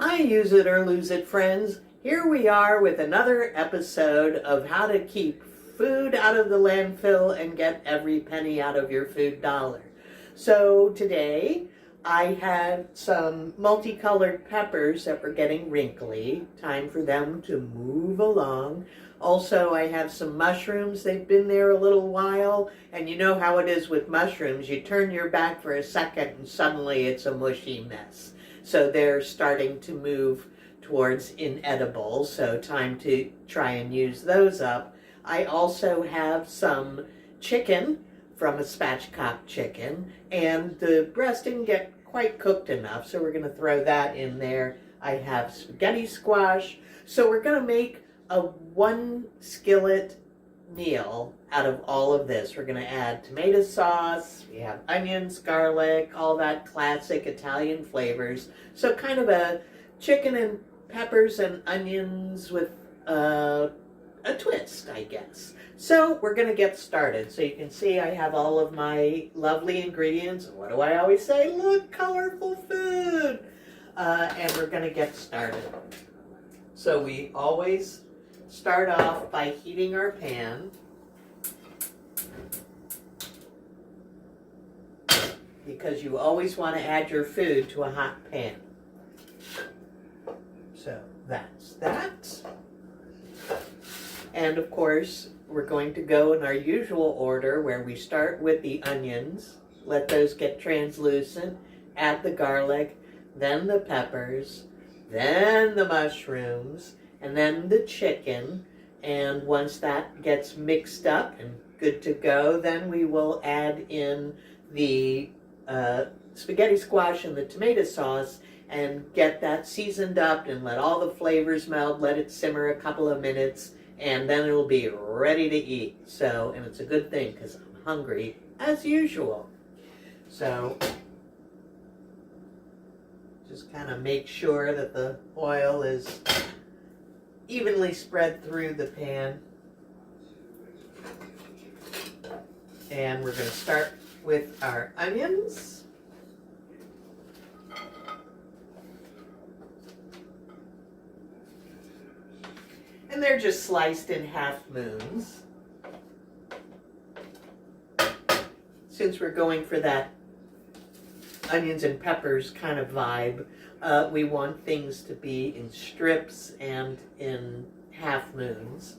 Hi, use it or lose it friends. Here we are with another episode of how to keep food out of the landfill and get every penny out of your food dollar. So today I had some multicolored peppers that were getting wrinkly. Time for them to move along. Also, I have some mushrooms. They've been there a little while, and you know how it is with mushrooms. You turn your back for a second and suddenly it's a mushy mess. So they're starting to move towards inedible, so time to try and use those up. I also have some chicken from a spatchcock chicken, and the breast didn't get quite cooked enough, so we're going to throw that in there. I have spaghetti squash, so we're going to make a one skillet meal out of all of this. We're going to add tomato sauce, we have onions, garlic, all that classic Italian flavors. So kind of a chicken and peppers and onions with a twist, I guess. So we're going to get started. So you can see I have all of my lovely ingredients. What do I always say? Look, colorful food. And we're going to get started. So we always start off by heating our pan. Because you always want to add your food to a hot pan. So that's that. And of course, we're going to go in our usual order where we start with the onions, let those get translucent, add the garlic, then the peppers, then the mushrooms, and then the chicken. And once that gets mixed up and good to go, then we will add in the spaghetti squash and the tomato sauce and get that seasoned up and let all the flavors meld, let it simmer a couple of minutes, and then it'll be ready to eat. So, and it's a good thing because I'm hungry as usual. So, just kind of make sure that the oil is evenly spread through the pan. And we're going to start with our onions. And they're just sliced in half moons. Since we're going for that onions and peppers kind of vibe, we want things to be in strips and in half moons.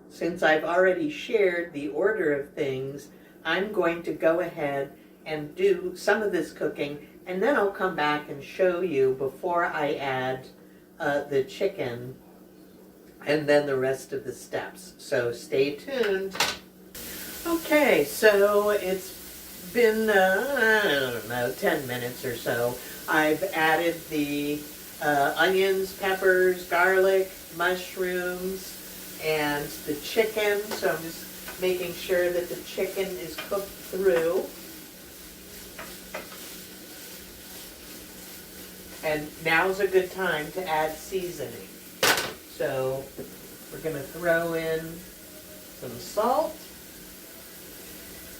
Since I've already shared the order of things, I'm going to go ahead and do some of this cooking, and then I'll come back and show you before I add the chicken and then the rest of the steps. So stay tuned. Okay, so it's been, I don't know, 10 minutes or so. I've added the onions, peppers, garlic, mushrooms, and the chicken. So I'm just making sure that the chicken is cooked through. And now's a good time to add seasoning. So we're going to throw in some salt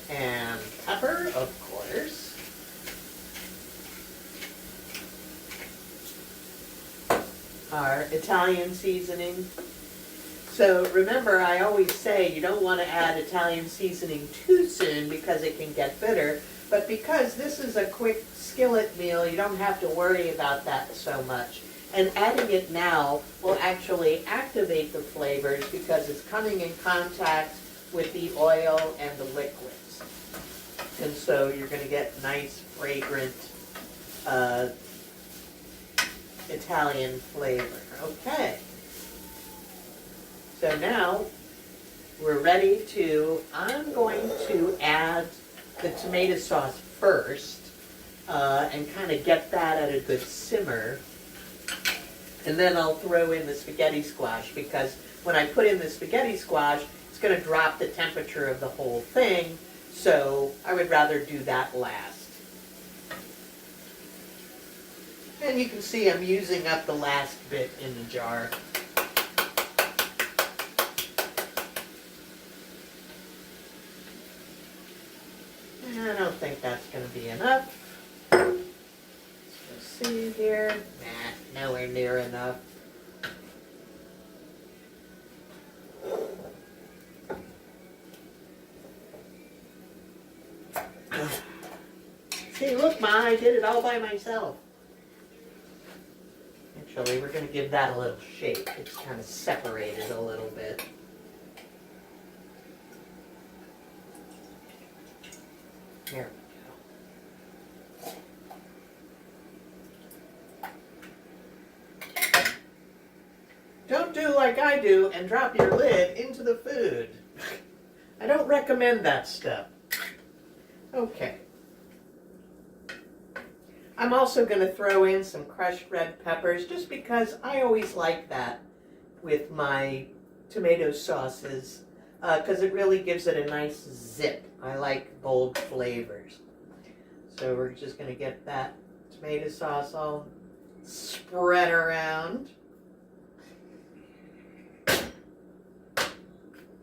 and pepper, of course. Our Italian seasoning. So remember, I always say you don't want to add Italian seasoning too soon because it can get bitter. But because this is a quick skillet meal, you don't have to worry about that so much. And adding it now will actually activate the flavors because it's coming in contact with the oil and the liquids. And so you're going to get nice, fragrant Italian flavor. Okay. So now we're ready to, I'm going to add the tomato sauce first and kind of get that at a good simmer. And then I'll throw in the spaghetti squash because when I put in the spaghetti squash, it's going to drop the temperature of the whole thing. So I would rather do that last. And you can see I'm using up the last bit in the jar. enough? Let's see here. Nah, nowhere near enough. See, look, Ma, I did it all by myself. Actually, we're going to give that a little shake. It's kind of separated a little bit. There we go. Don't do like I do and drop your lid into the food. I don't recommend that stuff. Okay. I'm also going to throw in some crushed red peppers just because I always like that with my tomato sauces because it really gives it a nice zip. I like bold flavors. So we're just going to get that tomato sauce all spread around.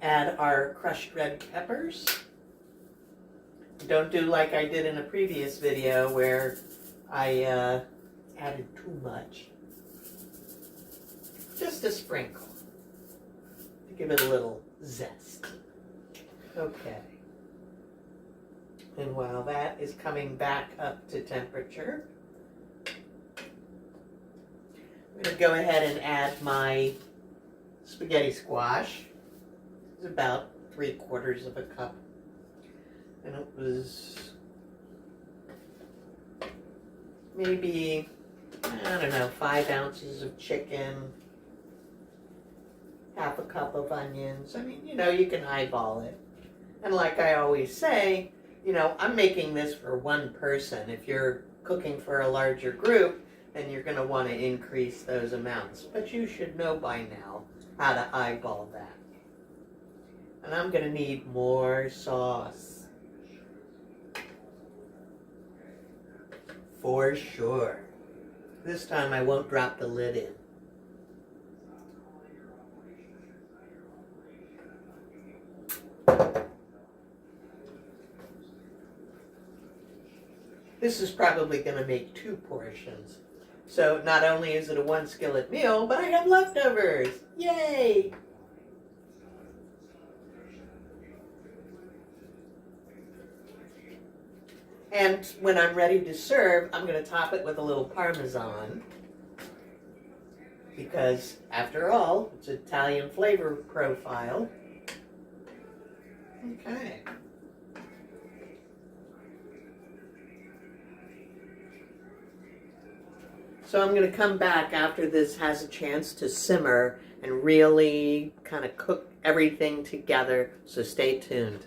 Add our crushed red peppers. Don't do like I did in a previous video where I added too much. Just a sprinkle to give it a little zest. Okay. And while that is coming back up to temperature, I'm going to go ahead and add my spaghetti squash. It's about 3/4 of a cup. And it was maybe, I don't know, 5 ounces of chicken, half a cup of onions. I mean, you know, you can eyeball it. And like I always say, you know, I'm making this for one person. If you're cooking for a larger group, then you're going to want to increase those amounts. But you should know by now how to eyeball that. And I'm going to need more sauce. For sure. This time I won't drop the lid in. This is probably going to make 2 portions. So not only is it a 1-skillet meal, but I have leftovers. Yay! And when I'm ready to serve, I'm going to top it with a little Parmesan. Because, after all, it's Italian flavor profile. Okay. So I'm going to come back after this has a chance to simmer and really kind of cook everything together. So stay tuned.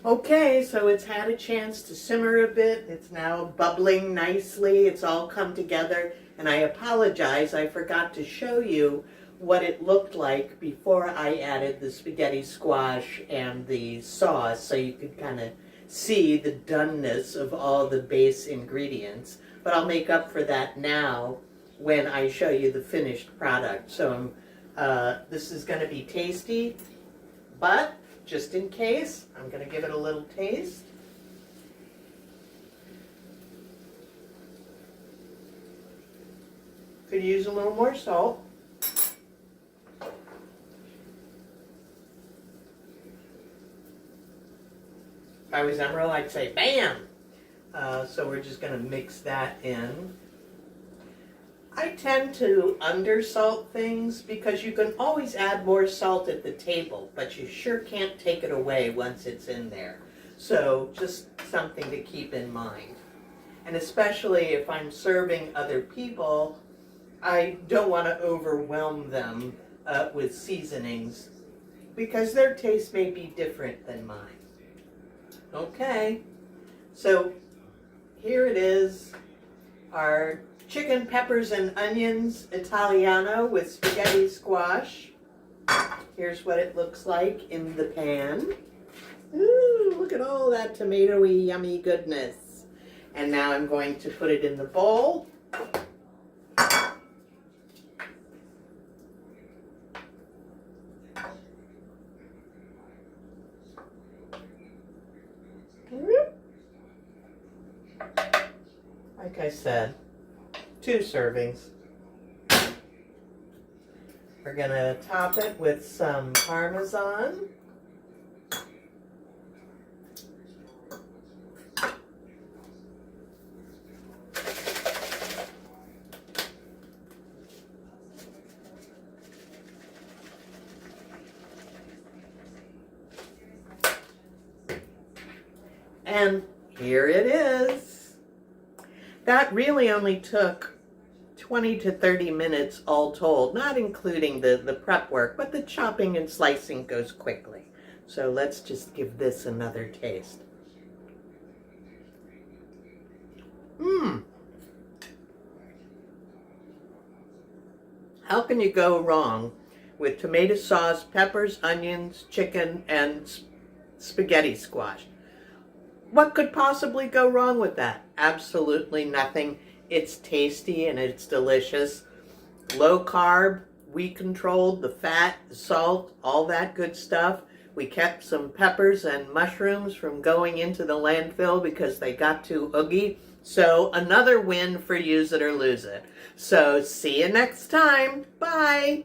Okay, so it's had a chance to simmer a bit. It's now bubbling nicely. It's all come together. And I apologize, I forgot to show you what it looked like before I added the spaghetti squash and the sauce, so you could kind of see the doneness of all the base ingredients. But I'll make up for that now when I show you the finished product. So this is going to be tasty, but just in case, I'm going to give it a little taste. Could use a little more salt. If I was Emerald, I'd say bam! So we're just going to mix that in. I tend to undersalt things because you can always add more salt at the table, but you sure can't take it away once it's in there. So just something to keep in mind. And especially if I'm serving other people, I don't want to overwhelm them with seasonings because their taste may be different than mine. Okay, so here it is, our chicken, peppers, and onions Italiano with spaghetti squash. Here's what it looks like in the pan. Ooh, look at all that tomatoey, yummy goodness. And now I'm going to put it in the bowl. like I said, 2 servings. We're going to top it with some Parmesan. And here it is. That really only took 20 to 30 minutes all told, not including the prep work, but the chopping and slicing goes quickly. So let's just give this another taste. How can you go wrong with tomato sauce, peppers, onions, chicken, and spaghetti squash? What could possibly go wrong with that? Absolutely nothing. It's tasty and it's delicious. Low carb, we controlled the fat, the salt, all that good stuff. We kept some peppers and mushrooms from going into the landfill because they got too oogy. So another win for Use It or Lose It. So see you next time. Bye.